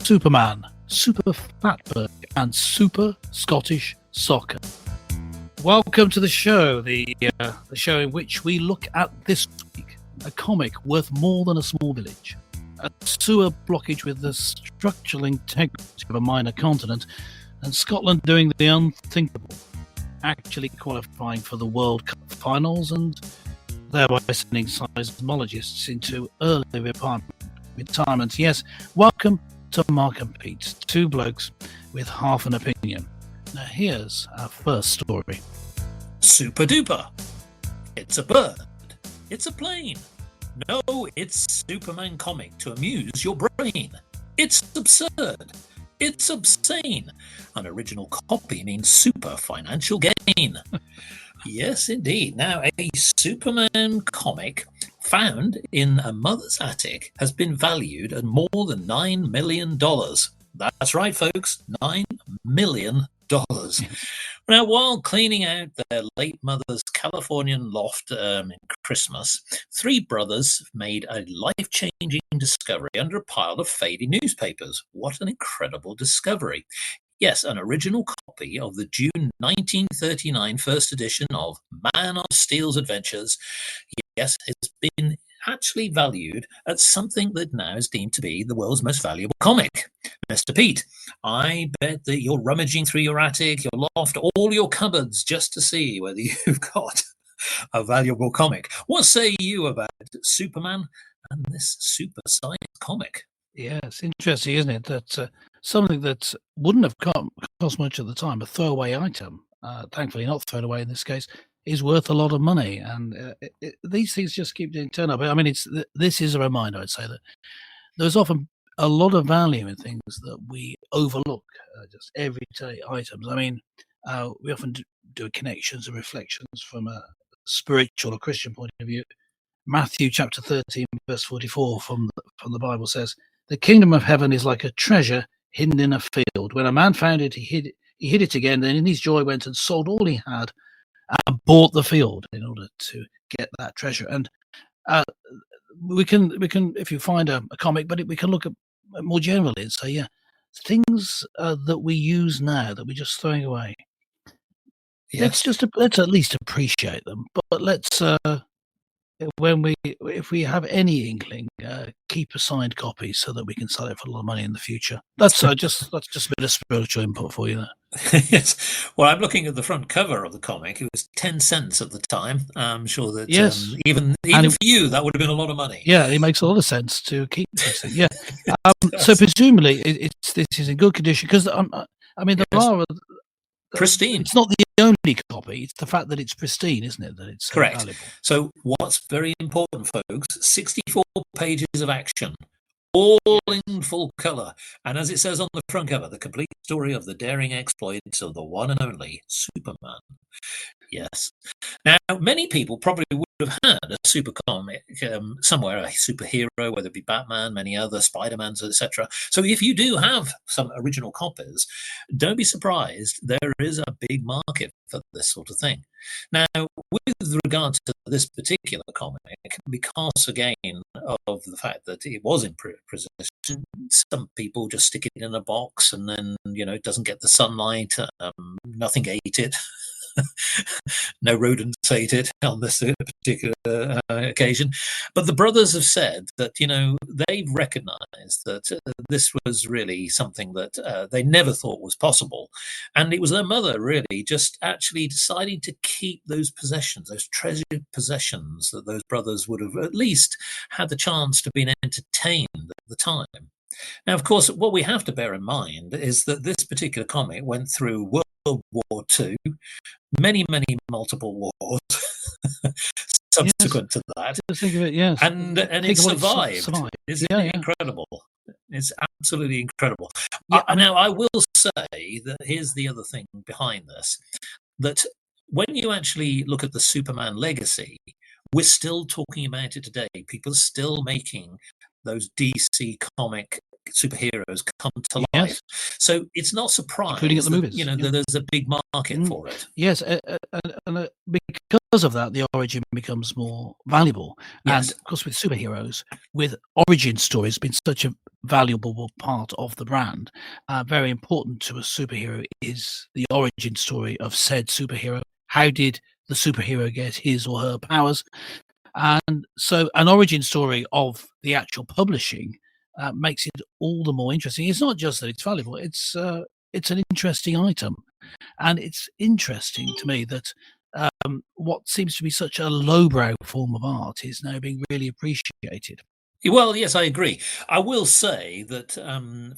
Superman, Super Fatberg, and Super Scottish Soccer. Welcome to the show, the show in which we look at this week a comic worth more than a small village, a sewer blockage with the structural integrity of a minor continent, and Scotland doing the unthinkable, actually qualifying for the World Cup finals and thereby sending seismologists into early retirement. Yes, welcome to Mark and Pete, two blokes with half an opinion. Now here's our first story. Super duper. It's a bird. It's a plane. No, it's Superman comic to amuse your brain. It's absurd. It's obscene. An original copy means super financial gain. Yes, indeed. Now, a Superman comic found in a mother's attic has been valued at more than $9 million. That's right, folks, $9 million. Now, while cleaning out their late mother's Californian loft in Christmas, three brothers made a life-changing discovery under a pile of faded newspapers. What an incredible discovery. Yes, an original copy of the June 1939 first edition of Man of Steel's Adventures, yes, has been actually valued at something that now is deemed to be the world's most valuable comic. Mr. Pete, I bet that you're rummaging through your attic, your loft, all your cupboards just to see whether you've got a valuable comic. What say you about Superman and this super science comic? Yeah, it's interesting, isn't it? That something that wouldn't have cost much at the time, a throwaway item, thankfully not thrown away in this case, is worth a lot of money. And these things just keep doing turn up. I mean, this is a reminder, I'd say, that there's often a lot of value in things that we overlook, just everyday items. I mean, we often do connections and reflections from a spiritual or Christian point of view. Matthew chapter 13, verse 44 from the Bible says, "The kingdom of heaven is like a treasure hidden in a field. When a man found it, he hid it again. Then in his joy went and sold all he had and bought the field in order to get that treasure." And we can, if you find a comic, but we can look at more generally and say, yeah, things that we use now that we're just throwing away. Yes. Let's at least appreciate them, but let's if we have any inkling, keep a signed copy so that we can sell it for a lot of money in the future. That's just a bit of spiritual input for you there. Yes. Well, I'm looking at the front cover of the comic. It was 10 cents at the time. I'm sure that yes, even for you, that would have been a lot of money. Yeah, it makes a lot of sense to keep this thing. Yeah. So presumably this is in good condition because I mean there are pristine. It's not the only copy. It's the fact that it's pristine, isn't it? That it's correct. Valuable. So what's very important, folks? 64 pages of action, all in full color, and as it says on the front cover, the complete story of the daring exploits of the one and only Superman. Yes. Now, many people probably would have had a super comic somewhere, a superhero, whether it be Batman, many other Spider-Mans, etc. So if you do have some original copies, don't be surprised. There is a big market for this sort of thing. Now, with regard to this particular comic, because again of the fact that it was in possession, some people just stick it in a box and then, it doesn't get the sunlight, nothing ate it. No rodents ate it on this particular occasion. But the brothers have said that, they've recognized that this was really something that they never thought was possible. And it was their mother really just actually deciding to keep those possessions, those treasured possessions that those brothers would have at least had the chance to be entertained at the time. Now, of course, what we have to bear in mind is that this particular comic went through World War II, many multiple wars subsequent to that. Think of it, yes. And it survived. Isn't it incredible? It's absolutely incredible. Yeah, now, I will say that here's the other thing behind this, that when you actually look at the Superman legacy, we're still talking about it today. People are still making those DC comic superheroes come to Yes. life. So it's not Including at surprised the that, movies, you know, yeah. there's a big market for it. Yes, and because of that, the origin becomes more valuable. And Yes. of course, with superheroes, with origin stories being such a valuable part of the brand, very important to a superhero is the origin story of said superhero. How did the superhero get his or her powers? And so, an origin story of the actual publishing makes it all the more interesting. It's not just that it's valuable; it's an interesting item. And it's interesting to me that what seems to be such a lowbrow form of art is now being really appreciated. Well, yes, I agree. I will say that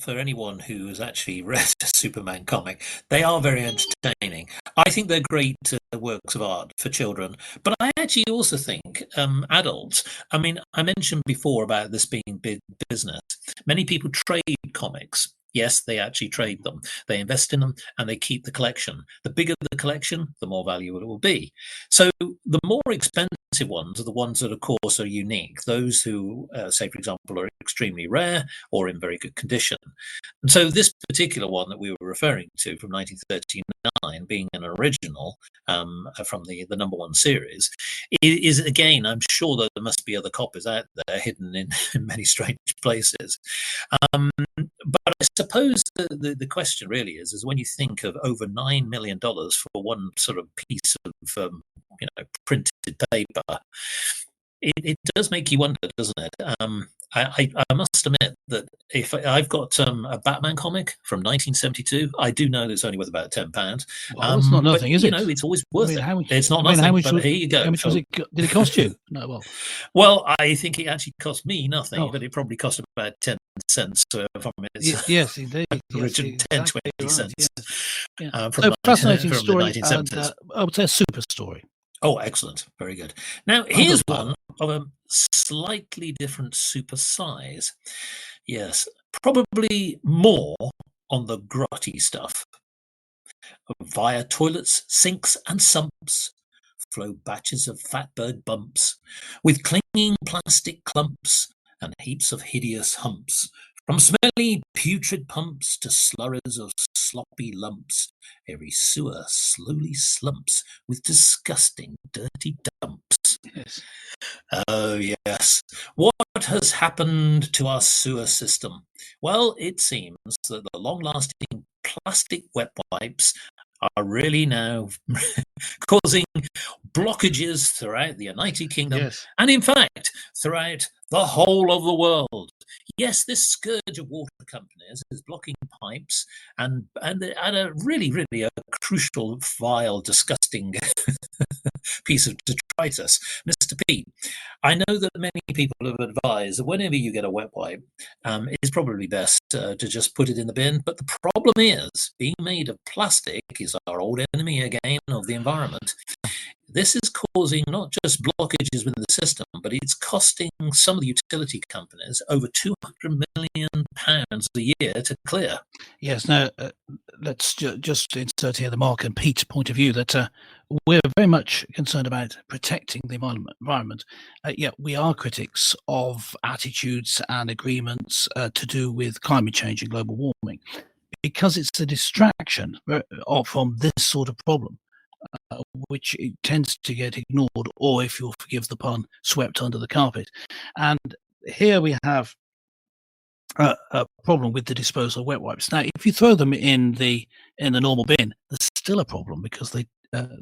for anyone who has actually read a Superman comic, they are very entertaining. I think they're great works of art for children, but I actually also think adults. I mean, I mentioned before about this being big business. Many people trade comics. Yes, they actually trade them. They invest in them and they keep the collection. The bigger the collection, the more valuable it will be. So the more expensive ones are the ones that, of course, are unique. Those who, say, for example, are extremely rare or in very good condition. And so this particular one that we were referring to from 1939, being an original from the number one series, is again, I'm sure that there must be other copies out there hidden in many strange places. But I suppose the question really is when you think of over $9 million for one sort of piece of printed paper, it does make you wonder, doesn't it? I must admit that if I've got a Batman comic from 1972, I do know that it's only worth about £10. Well, it's not But nothing, is it? it's always worth it. How much? It's not How nothing, much? but here you go. How much was it? Did it cost you? No. Well, well, I think it actually cost me nothing, oh, but it probably cost about 10 cents from its yes, indeed. Yes, original 10, exactly 20 right. cents Yeah. from, So fascinating from the story, and 1970s. I would say a super story. Oh, excellent. Very good. Now, I'm here's glad about one of a slightly different super size. Yes, probably more on the grotty stuff. Via toilets, sinks, and sumps flow batches of fatberg bumps, with clinging plastic clumps and heaps of hideous humps. From smelly putrid pumps to slurries of sloppy lumps, every sewer slowly slumps with disgusting dirty dumps. Yes. Oh, yes. What has happened to our sewer system? Well, it seems that the long lasting plastic wet wipes are really now causing blockages throughout the United Kingdom Yes. and, in fact, throughout the whole of the world. Yes, this scourge of water companies is blocking pipes and at a really a crucial, vile, disgusting piece of detritus. Mr. P, I know that many people have advised that whenever you get a wet wipe, it's probably best to just put it in the bin. But the problem is, being made of plastic is our old enemy again of the environment. This is causing not just blockages within the system, but it's costing some of the utility companies over £200 million a year to clear. Yes. Now, let's just insert here the Mark and Pete point of view that we're very much concerned about protecting the environment. Yet we are critics of attitudes and agreements to do with climate change and global warming, because it's a distraction from this sort of problem, which it tends to get ignored, or, if you'll forgive the pun, swept under the carpet. And here we have a problem with the disposal of wet wipes. Now, if you throw them in the normal bin, there's still a problem because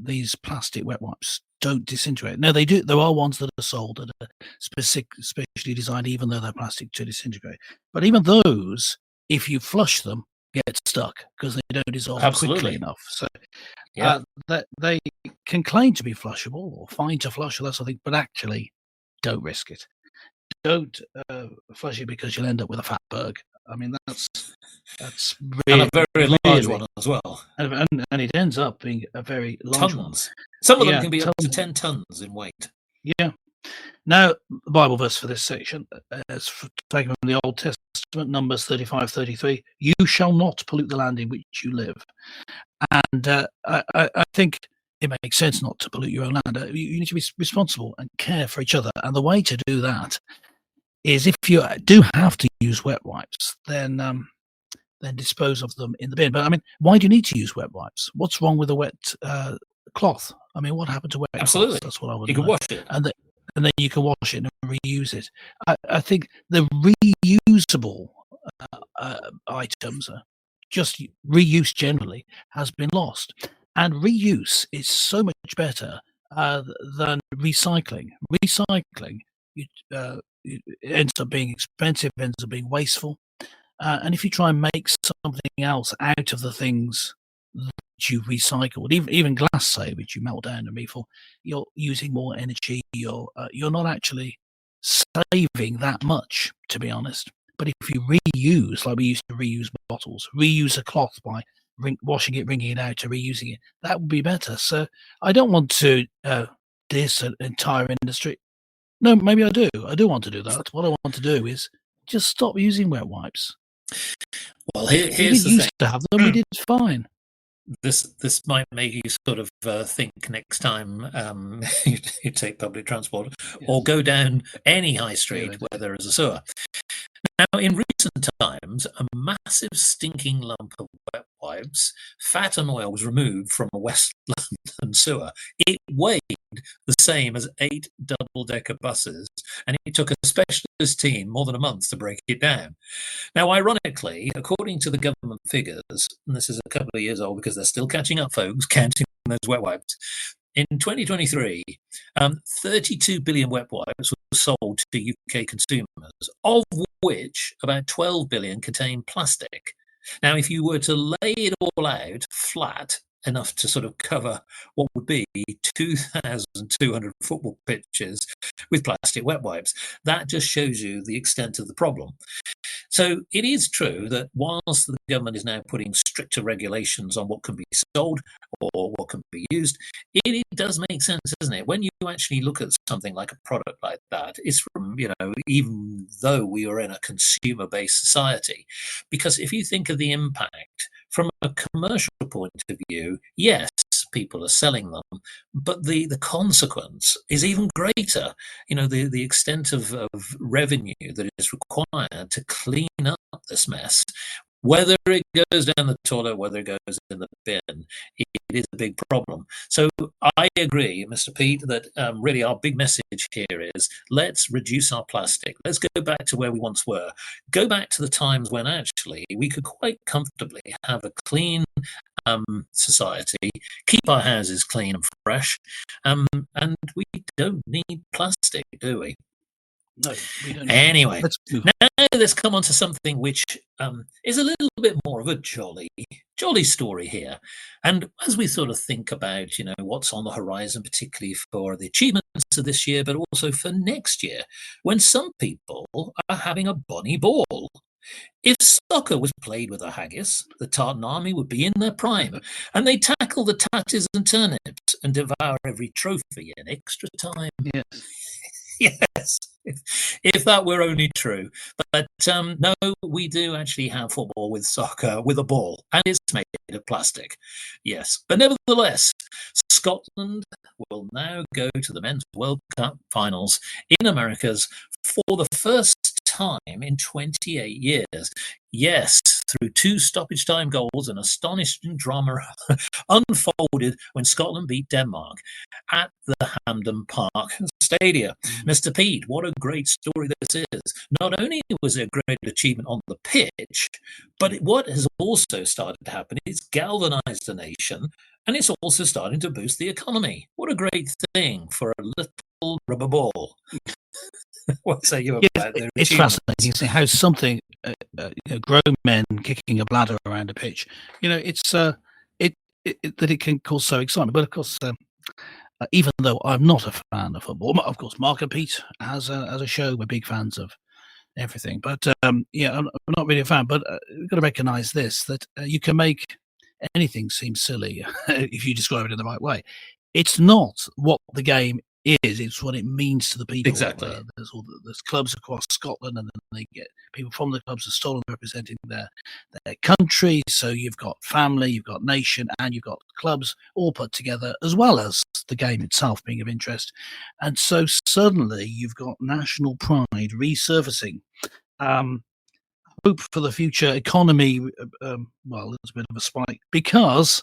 these plastic wet wipes don't disintegrate. Now they do. There are ones that are sold that are specially designed, even though they're plastic, to disintegrate. But even those, if you flush them, get stuck because they don't dissolve quickly enough. So that they can claim to be flushable or fine to flush or that sort of thing, but actually don't risk it. Don't flush it because you'll end up with a fatberg. I mean, that's really, and a very large one as well. And it ends up being a very large one. Some of them can be up to 10 tons in weight. Yeah. Now, the Bible verse for this section is taken from the Old Testament, Numbers 35:33. You shall not pollute the land in which you live. And I think it makes sense not to pollute your own land. You need to be responsible and care for each other. And the way to do that is if you do have to use wet wipes, then dispose of them in the bin. But I mean, why do you need to use wet wipes? What's wrong with a wet cloth? I mean, what happened to wet Absolutely. cloths? That's what I would You can know. wash it. And then you can wash it and reuse it. I think the reusable items, just reuse generally, has been lost. And reuse is so much better than recycling. Recycling it ends up being expensive, ends up being wasteful. And if you try and make something else out of the things that you recycled, even glass, say, which you melt down and refill, you're using more energy. You're not actually saving that much, to be honest. But if you reuse, like we used to reuse bottles, reuse a cloth by washing it, wringing it out, to reusing it, that would be better. So I don't want to diss an entire industry. No, maybe I do. I do want to do that. What I want to do is just stop using wet wipes. Well, We here's didn't the used thing. to have them. We did fine. This might make you sort of think next time you take public transport or Yes. go down any high Yeah, street I where did. there is a sewer. Now, in recent times, a massive stinking lump of wet wipes, fat and oil was removed from a West London sewer. It weighed the same as 8 double-decker buses, and it took a specialist team more than a month to break it down. Now, ironically, according to the government figures, and this is a couple of years old because they're still catching up, folks, counting those wet wipes. In 2023, 32 billion wet wipes were sold to UK consumers, of which about 12 billion contain plastic. Now, if you were to lay it all out flat, enough to sort of cover what would be 2,200 football pitches with plastic wet wipes, that just shows you the extent of the problem. So it is true that whilst the government is now putting stricter regulations on what can be sold or what can be used, it does make sense, doesn't it? When you actually look at something like a product like that, it's from, even though we are in a consumer-based society, because if you think of the impact from a commercial point of view, yes, people are selling them, but the consequence is even greater. The extent of revenue that is required to clean up this mess, whether it goes down the toilet, whether it goes in the bin, it is a big problem. So I agree, Mr. Pete, that really our big message here is let's reduce our plastic. Let's go back to where we once were. Go back to the times when actually we could quite comfortably have a clean society, keep our houses clean and fresh, and we don't need plastic, do we? No, we don't. Anyway, Let's move now let's come on to something which is a little bit more of a jolly story here. And as we sort of think about, what's on the horizon, particularly for the achievements of this year, but also for next year, when some people are having a bonny ball. If soccer was played with a haggis, the Tartan Army would be in their prime, and they tackle the tatties and turnips and devour every trophy in extra time. Yes. Yes, if that were only true. But no, we do actually have football with soccer with a ball, and it's made of plastic. Yes, but nevertheless, Scotland will now go to the Men's World Cup finals in Americas for the first time in 28 years. Yes, through 2 stoppage time goals, an astonishing drama unfolded when Scotland beat Denmark at the Hampden Park Stadium. Mr. Pete, what a great story this is. Not only was it a great achievement on the pitch, but what has also started to happen is galvanised the nation, and it's also starting to boost the economy. What a great thing for a little rubber ball. What say you about their it's fascinating to see how something grown men kicking a bladder around a pitch, it's that it can cause so excitement. But of course, even though I'm not a fan of football, of course, Mark and Pete as a show, we're big fans of everything. But I'm not really a fan. But you've got to recognise this: that you can make anything seem silly if you describe it in the right way. It's not what the game is, it's what it means to the people. Exactly. There's clubs across Scotland, and then they get people from the clubs are stolen representing their country. So you've got family, you've got nation, and you've got clubs all put together, as well as the game itself being of interest. And so suddenly you've got national pride resurfacing. Hope for the future economy, well, there's a bit of a spike because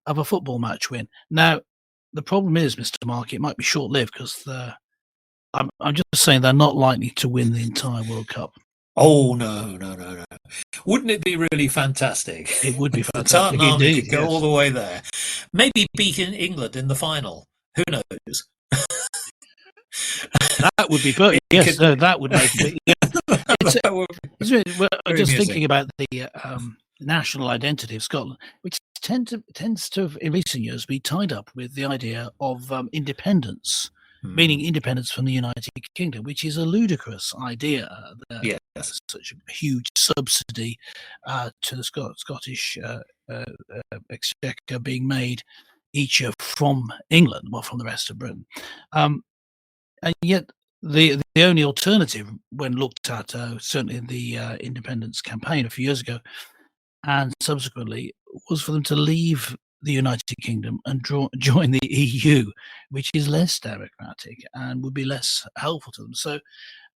of a football match win. Now, the problem is, Mr. Mark, it might be short-lived because I'm just saying they're not likely to win the entire World Cup. Oh, no. Wouldn't it be really fantastic? It would be The fantastic Tartan Army indeed. could go Yes. all the way there. Maybe beating England in the final. Who knows? That would be perfect. Yes, no, that would make it. Yeah. We're just thinking about the national identity of Scotland, which tends to, in recent years, be tied up with the idea of independence, meaning independence from the United Kingdom, which is a ludicrous idea. Yes. Such a huge subsidy to the Scottish exchequer being made each year from England, well, from the rest of Britain. And yet the only alternative when looked at, certainly in the independence campaign a few years ago, and subsequently, was for them to leave the United Kingdom and join the EU, which is less democratic and would be less helpful to them. So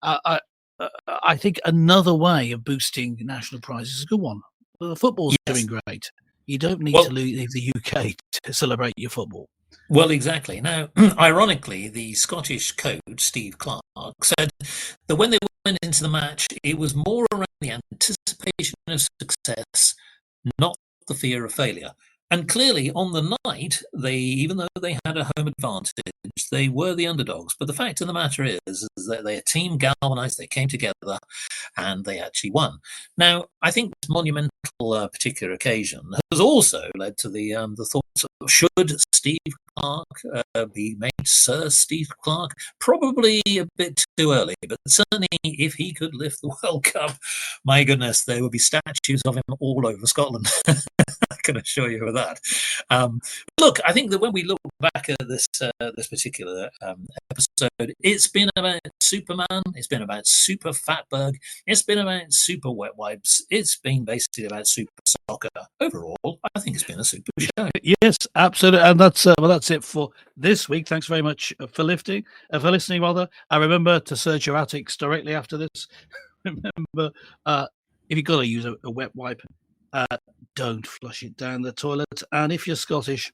I think another way of boosting national pride is a good one. The football's doing great. You don't need to leave the UK to celebrate your football. Well, exactly. Now, ironically, the Scottish coach, Steve Clarke, said that when they went into the match, it was more around the anticipation of success, not the fear of failure. And clearly, on the night, even though they had a home advantage, they were the underdogs. But the fact of the matter is that their team galvanised, they came together, and they actually won. Now, I think this monumental particular occasion has also led to the thoughts of, should Steve Clarke be made Sir Steve Clarke? Probably a bit too early, but certainly if he could lift the World Cup, my goodness, there would be statues of him all over Scotland. I can assure you of that. Look, I think that when we look back at this particular episode, it's been about Superman, it's been about Super Fatberg, it's been about Super Wet Wipes, it's been basically about Super Soccer. Overall, I think it's been a super show. Yes, absolutely, and that's it for this week. Thanks very much for listening. I remember to search your attics directly after this. Remember, if you've got to use a wet wipe, don't flush it down the toilet. And if you're Scottish,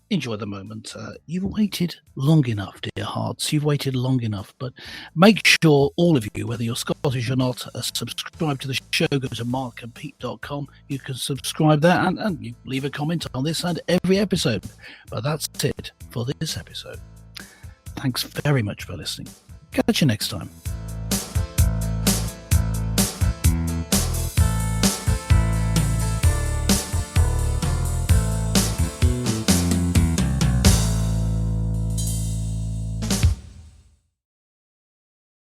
enjoy the moment. You've waited long enough, dear hearts. You've waited long enough. But make sure, all of you, whether you're Scottish or not, subscribe to the show. Go to markandpete.com. You can subscribe there and you leave a comment on this and every episode. But that's it for this episode. Thanks very much for listening. Catch you next time.